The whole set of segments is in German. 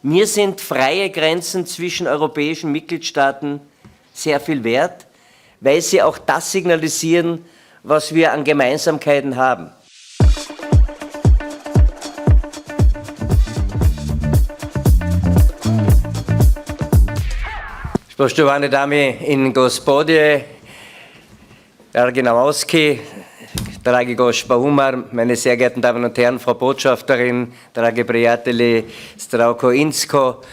Mir sind freie Grenzen zwischen europäischen Mitgliedstaaten sehr viel wert, weil sie auch das signalisieren, was wir an Gemeinsamkeiten haben. Spoštovane dame in gospodje, dragi Nawalski, dragi Gospa Umar, meine sehr geehrten Damen und Herren, Frau Botschafterin, dragi prijatelji, Zdravko Inzko,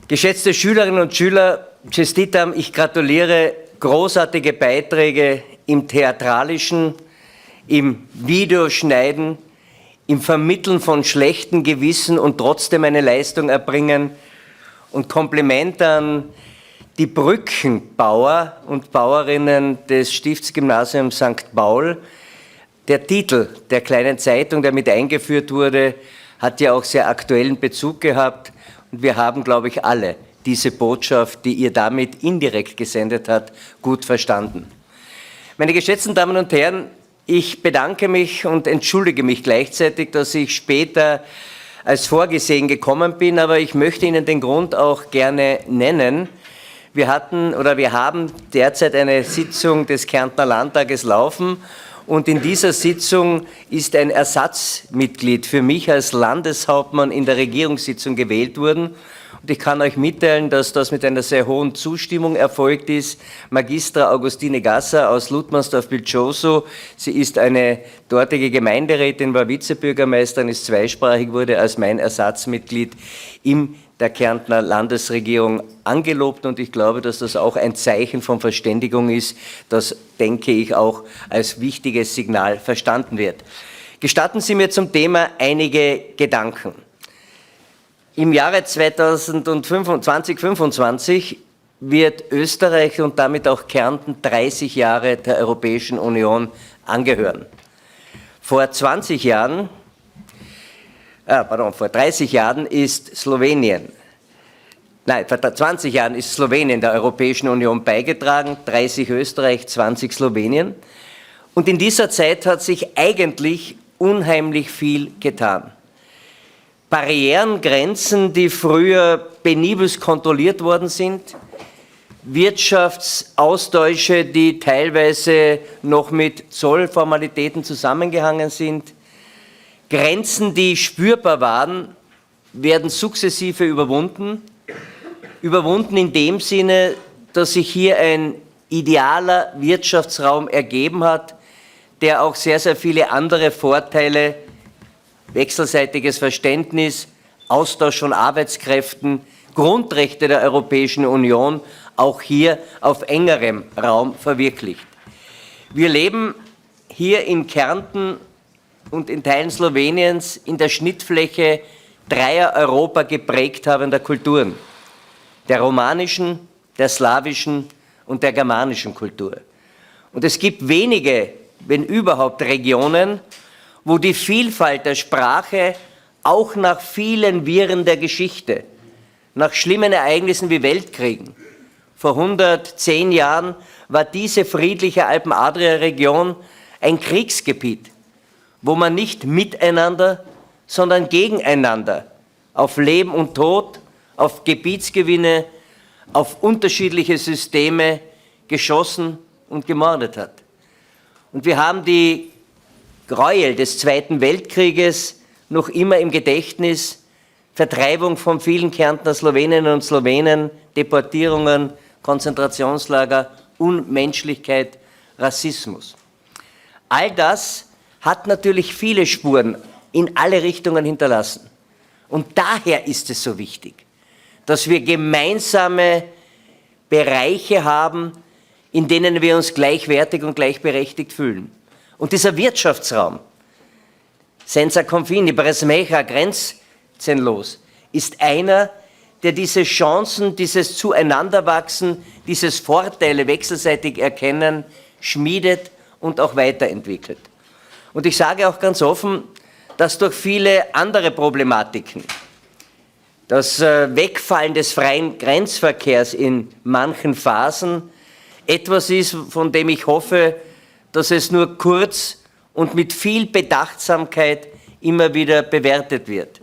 geschätzte Schülerinnen und Schüler, čestitam, ich gratuliere, großartige Beiträge im Theatralischen, im Videoschneiden, im Vermitteln von schlechtem Gewissen und trotzdem eine Leistung erbringen, und Kompliment an die Brückenbauer und Bauerinnen des Stiftsgymnasiums St. Paul. Der Titel der kleinen Zeitung, der mit eingeführt wurde, hat ja auch sehr aktuellen Bezug gehabt. Und wir haben, glaube ich, alle diese Botschaft, die ihr damit indirekt gesendet habt, gut verstanden. Meine geschätzten Damen und Herren, ich bedanke mich und entschuldige mich gleichzeitig, dass ich später als vorgesehen gekommen bin, aber ich möchte Ihnen den Grund auch gerne nennen. Wir haben derzeit eine Sitzung des Kärntner Landtages laufen, und in dieser Sitzung ist ein Ersatzmitglied für mich als Landeshauptmann in der Regierungssitzung gewählt worden. Und ich kann euch mitteilen, dass das mit einer sehr hohen Zustimmung erfolgt ist. Magistra Augustine Gasser aus Ludmersdorf-Bilchoso. Sie ist eine dortige Gemeinderätin, war Vizebürgermeisterin, ist zweisprachig, wurde als mein Ersatzmitglied in der Kärntner Landesregierung angelobt, und ich glaube, dass das auch ein Zeichen von Verständigung ist, das, denke ich, auch als wichtiges Signal verstanden wird. Gestatten Sie mir zum Thema einige Gedanken. Im Jahre 2025 wird Österreich und damit auch Kärnten 30 Jahre der Europäischen Union angehören. Vor 30 Jahren ist Slowenien der Europäischen Union beigetragen, 30 Österreich, 20 Slowenien. Und in dieser Zeit hat sich eigentlich unheimlich viel getan. Barrieren, Grenzen, die früher penibelst kontrolliert worden sind, Wirtschaftsaustausche, die teilweise noch mit Zollformalitäten zusammengehangen sind, Grenzen, die spürbar waren, werden sukzessive überwunden. Überwunden in dem Sinne, dass sich hier ein idealer Wirtschaftsraum ergeben hat, der auch sehr, sehr viele andere Vorteile, wechselseitiges Verständnis, Austausch von Arbeitskräften, Grundrechte der Europäischen Union auch hier auf engerem Raum verwirklicht. Wir leben hier in Kärnten und in Teilen Sloweniens in der Schnittfläche dreier Europa geprägt habender Kulturen, der romanischen, der slawischen und der germanischen Kultur. Und es gibt wenige, wenn überhaupt, Regionen, wo die Vielfalt der Sprache auch nach vielen Wirren der Geschichte, nach schlimmen Ereignissen wie Weltkriegen, vor 110 Jahren war diese friedliche Alpen-Adria-Region ein Kriegsgebiet, wo man nicht miteinander, sondern gegeneinander auf Leben und Tod, auf Gebietsgewinne, auf unterschiedliche Systeme geschossen und gemordet hat. Und wir haben die Gräuel des Zweiten Weltkrieges noch immer im Gedächtnis, Vertreibung von vielen Kärntner Sloweninnen und Slowenen, Deportierungen, Konzentrationslager, Unmenschlichkeit, Rassismus. All das hat natürlich viele Spuren in alle Richtungen hinterlassen. Und daher ist es so wichtig, dass wir gemeinsame Bereiche haben, in denen wir uns gleichwertig und gleichberechtigt fühlen. Und dieser Wirtschaftsraum, senza confini, presmecha, grenzenlos, ist einer, der diese Chancen, dieses Zueinanderwachsen, dieses Vorteile wechselseitig erkennen, schmiedet und auch weiterentwickelt. Und ich sage auch ganz offen, dass durch viele andere Problematiken, das Wegfallen des freien Grenzverkehrs in manchen Phasen etwas ist, von dem ich hoffe, dass es nur kurz und mit viel Bedachtsamkeit immer wieder bewertet wird.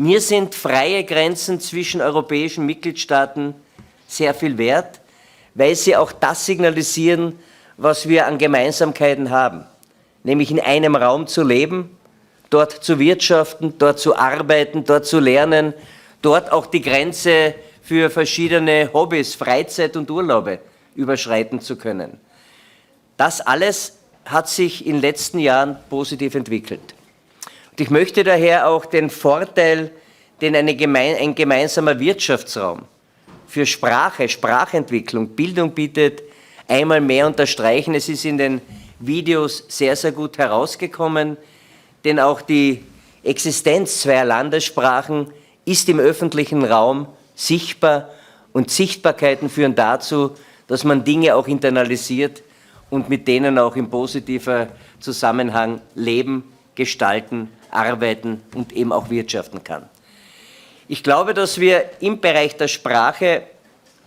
Mir sind freie Grenzen zwischen europäischen Mitgliedstaaten sehr viel wert, weil sie auch das signalisieren, was wir an Gemeinsamkeiten haben, nämlich in einem Raum zu leben, dort zu wirtschaften, dort zu arbeiten, dort zu lernen, dort auch die Grenze für verschiedene Hobbys, Freizeit und Urlaube überschreiten zu können. Das alles hat sich in den letzten Jahren positiv entwickelt. Und ich möchte daher auch den Vorteil, den ein gemeinsamer Wirtschaftsraum für Sprache, Sprachentwicklung, Bildung bietet, einmal mehr unterstreichen. Es ist in den Videos sehr, sehr gut herausgekommen, denn auch die Existenz zweier Landessprachen ist im öffentlichen Raum sichtbar und Sichtbarkeiten führen dazu, dass man Dinge auch internalisiert und mit denen auch in positiver Zusammenhang leben, gestalten, arbeiten und eben auch wirtschaften kann. Ich glaube, dass wir im Bereich der Sprache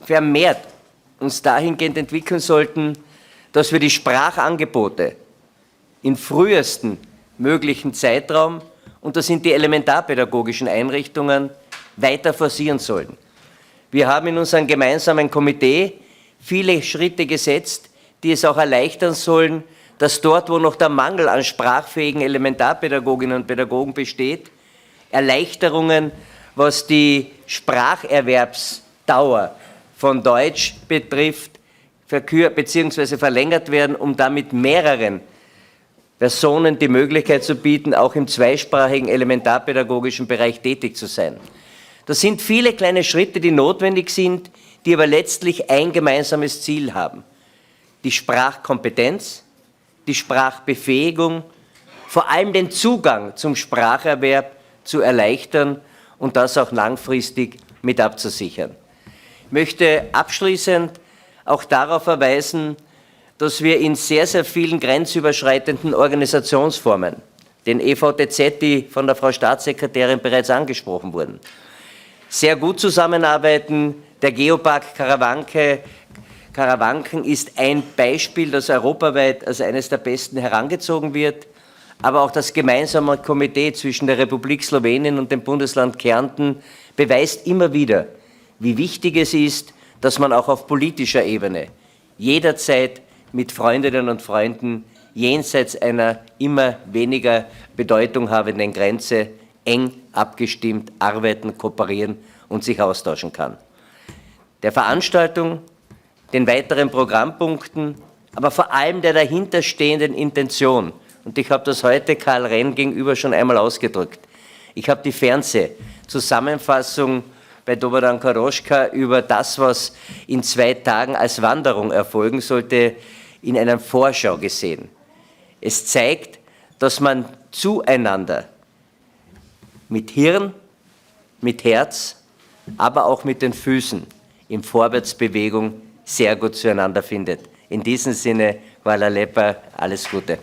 vermehrt uns dahingehend entwickeln sollten, dass wir die Sprachangebote im frühesten möglichen Zeitraum, und das sind die elementarpädagogischen Einrichtungen, weiter forcieren sollen. Wir haben in unserem gemeinsamen Komitee viele Schritte gesetzt, die es auch erleichtern sollen, dass dort, wo noch der Mangel an sprachfähigen Elementarpädagoginnen und Pädagogen besteht, Erleichterungen, was die Spracherwerbsdauer von Deutsch betrifft, bzw. verlängert werden, um damit mehreren Personen die Möglichkeit zu bieten, auch im zweisprachigen elementarpädagogischen Bereich tätig zu sein. Das sind viele kleine Schritte, die notwendig sind, die aber letztlich ein gemeinsames Ziel haben. Die Sprachkompetenz, die Sprachbefähigung, vor allem den Zugang zum Spracherwerb zu erleichtern und das auch langfristig mit abzusichern. Ich möchte abschließend auch darauf verweisen, dass wir in sehr, sehr vielen grenzüberschreitenden Organisationsformen, den EVTZ, die von der Frau Staatssekretärin bereits angesprochen wurden, sehr gut zusammenarbeiten. Der Geopark Karawanken ist ein Beispiel, das europaweit als eines der besten herangezogen wird, aber auch das gemeinsame Komitee zwischen der Republik Slowenien und dem Bundesland Kärnten beweist immer wieder, wie wichtig es ist, dass man auch auf politischer Ebene jederzeit mit Freundinnen und Freunden jenseits einer immer weniger Bedeutung habenden Grenze eng abgestimmt arbeiten, kooperieren und sich austauschen kann. Der Veranstaltung, den weiteren Programmpunkten, aber vor allem der dahinterstehenden Intention. Und ich habe das heute Karl Renn gegenüber schon einmal ausgedrückt. Ich habe die Fernsehzusammenfassung bei Dobodan Karoschka über das, was in 2 Tagen als Wanderung erfolgen sollte, in einer Vorschau gesehen. Es zeigt, dass man zueinander mit Hirn, mit Herz, aber auch mit den Füßen in Vorwärtsbewegung sehr gut zueinander findet. In diesem Sinne, Hvala lepa, alles Gute.